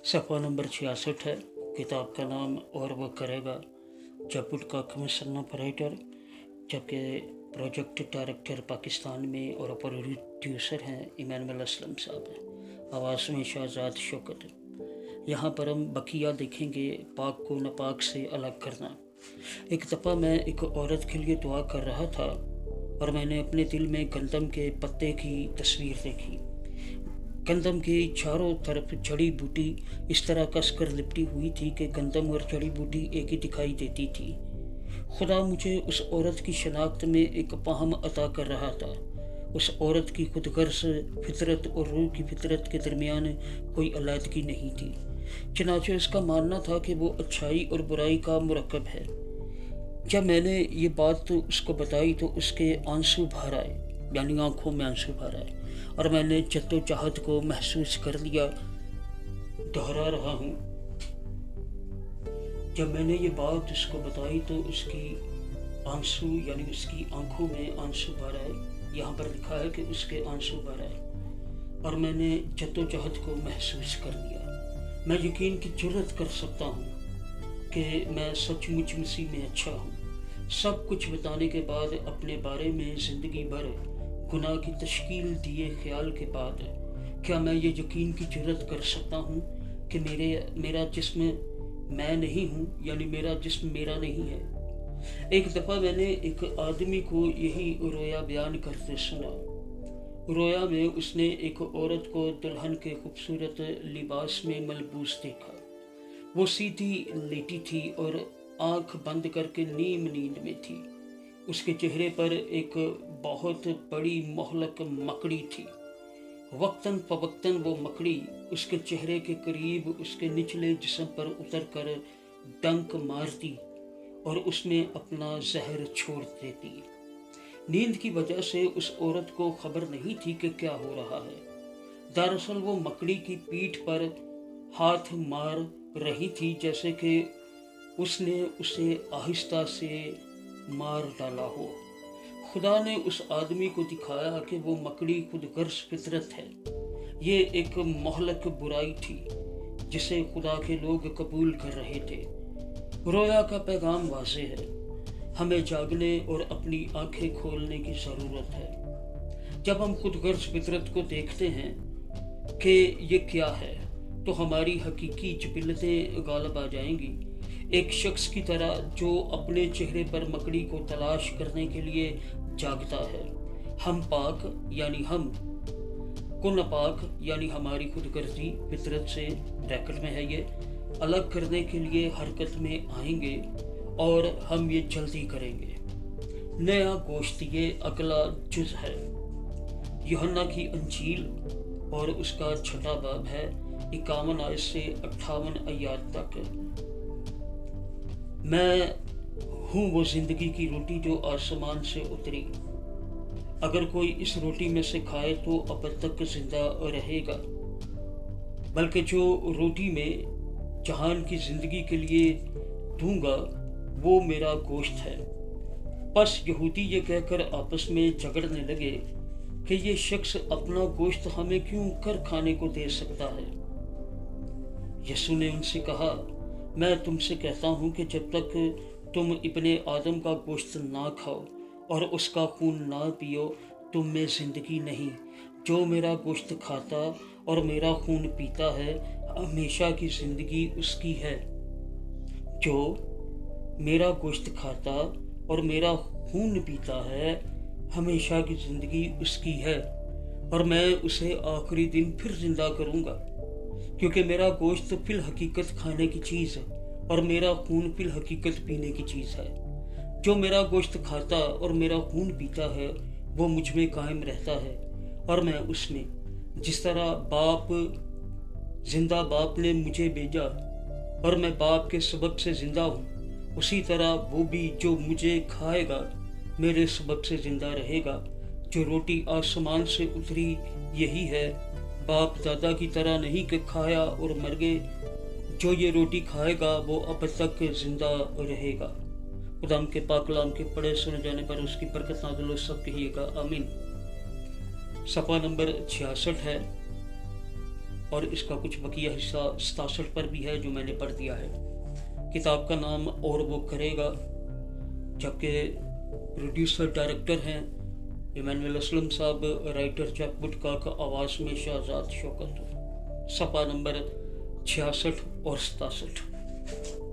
सफ़ा नंबर 66 है। किताब का नाम और वो करेगा जब का कमिश्नर ऑपरेटर, जबकि प्रोजेक्ट डायरेक्टर पाकिस्तान में और प्रोड्यूसर हैं इमानुअल असलम साहब हैं। आवाज़ में शहजाद शौकत। यहाँ पर हम बकिया देखेंगे, पाक को नापाक से अलग करना। एक दफ़ा मैं एक औरत के लिए दुआ कर रहा था और मैंने अपने दिल में गंदम के पत्ते की तस्वीर देखी। गंदम की चारों तरफ जड़ी बूटी इस तरह कसकर लिपटी हुई थी कि गंदम और जड़ी बूटी एक ही दिखाई देती थी। खुदा मुझे उस औरत की शनाख्त में एक फाहम अता कर रहा था। उस औरत की खुदगर्ज फितरत और रूह की फितरत के दरमियान कोई अलहदगी नहीं थी। चनाचे उसका मानना था कि वो अच्छाई और बुराई का मुरक्कब है। जब मैंने ये बात उसको बताई तो उसके आंसू भर आए, यानी आंखों में आंसू भर आए, और मैंने जद्दोजहद को महसूस कर लिया। दोहरा रहा हूँ, जब मैंने ये बात उसको बताई तो उसकी आंसू यानी उसकी आंखों में आंसू भर आए। यहाँ पर लिखा है कि उसके आंसू भर आए और मैंने जद्दोजहद को महसूस कर लिया। मैं यकीन की जुर्रत कर सकता हूँ कि मैं सचमुच मसीह में अच्छा हूँ। सब कुछ बताने के बाद, अपने बारे में ज़िंदगी भर गुनाह की तश्कील दिए ख्याल के बाद, क्या मैं ये यकीन की जुर्रत कर सकता हूँ कि मेरा जिस्म मैं नहीं हूँ, यानी मेरा जिस्म मेरा नहीं है। एक दफ़ा मैंने एक आदमी को यही रोया बयान करते सुना। रोया में उसने एक औरत को दुल्हन के खूबसूरत लिबास में मलबूस देखा। वो सीधी लेटी थी और आंख बंद करके नींद में थी। उसके चेहरे पर एक बहुत बड़ी मोहलक मकड़ी थी। वक्तन फवक्तन वो मकड़ी उसके चेहरे के करीब उसके निचले जिस्म पर उतरकर डंक मारती और उसमें अपना जहर छोड़ देती। नींद की वजह से उस औरत को खबर नहीं थी कि क्या हो रहा है। दरअसल वो मकड़ी की पीठ पर हाथ मार रही थी, जैसे कि उसने उसे आहिस्ता से मार डाला हो। खुदा ने उस आदमी को दिखाया कि वो मकड़ी खुदगर्ज फितरत है। ये एक मोहलक बुराई थी जिसे खुदा के लोग कबूल कर रहे थे। रोया का पैगाम वाज़ेह है, हमें जागने और अपनी आंखें खोलने की ज़रूरत है। जब हम खुदगर्ज फितरत को देखते हैं कि ये क्या है, तो हमारी हकीकी जिबिलतें गालब आ जाएंगी। एक शख्स की तरह जो अपने चेहरे पर मकड़ी को तलाश करने के लिए जागता है। हम पाक यानी हम को नापाक यानी हमारी खुदगर्जी फितरत से, ब्रैकेट में है ये, अलग करने के लिए हरकत में आएंगे और हम ये जल्दी करेंगे। नया गोश्त ये अगला जुज है। यूहन्ना की अंजील और उसका 6 बाब है, 51 आयत से 58 आयत तक। मैं हूँ वो जिंदगी की रोटी जो आसमान से उतरी। अगर कोई इस रोटी में से खाए तो अब तक जिंदा रहेगा, बल्कि जो रोटी में जहान की जिंदगी के लिए दूंगा वो मेरा गोश्त है। बस यहूदी ये कहकर आपस में झगड़ने लगे कि ये शख्स अपना गोश्त हमें क्यों कर खाने को दे सकता है। यीशु ने उनसे कहा, मैं तुमसे कहता हूँ कि जब तक तुम इब्ने आदम का गोश्त ना खाओ और उसका खून ना पियो, तुम में जिंदगी नहीं। जो मेरा गोश्त खाता और मेरा खून पीता है, हमेशा की जिंदगी उसकी है। जो मेरा गोश्त खाता और मेरा खून पीता है, हमेशा की जिंदगी उसकी है, और मैं उसे आखिरी दिन फिर जिंदा करूँगा। क्योंकि मेरा गोश्त फिल हकीकत खाने की चीज़ है और मेरा खून फिल हकीकत पीने की चीज़ है। जो मेरा गोश्त खाता और मेरा खून पीता है वो मुझ में कायम रहता है और मैं उसमें। जिस तरह जिंदा बाप ने मुझे भेजा और मैं बाप के सबब से जिंदा हूँ, उसी तरह वो भी जो मुझे खाएगा मेरे सबब से जिंदा रहेगा। जो रोटी आसमान से उतरी यही है, बाप दादा की तरह नहीं कि खाया और मर गए। जो ये रोटी खाएगा वो अब तक जिंदा रहेगा। खुदा के पाक कलाम के पढ़े सुने जाने पर उसकी बरकत नाज़िल हो, सब कहिएगा आमीन। सफ़ा नंबर 66 है। اور اس کا کچھ بقیہ حصہ 67 پر بھی ہے جو میں نے پڑھ دیا ہے۔ کتاب کا نام اور وہ کرے گا، جبکہ پروڈیوسر ڈائریکٹر ہیں ایمینول اسلم صاحب، رائٹر جیک وڈکاک، آواز میں شہزاد شوکت۔ صفحہ نمبر 66 اور 67۔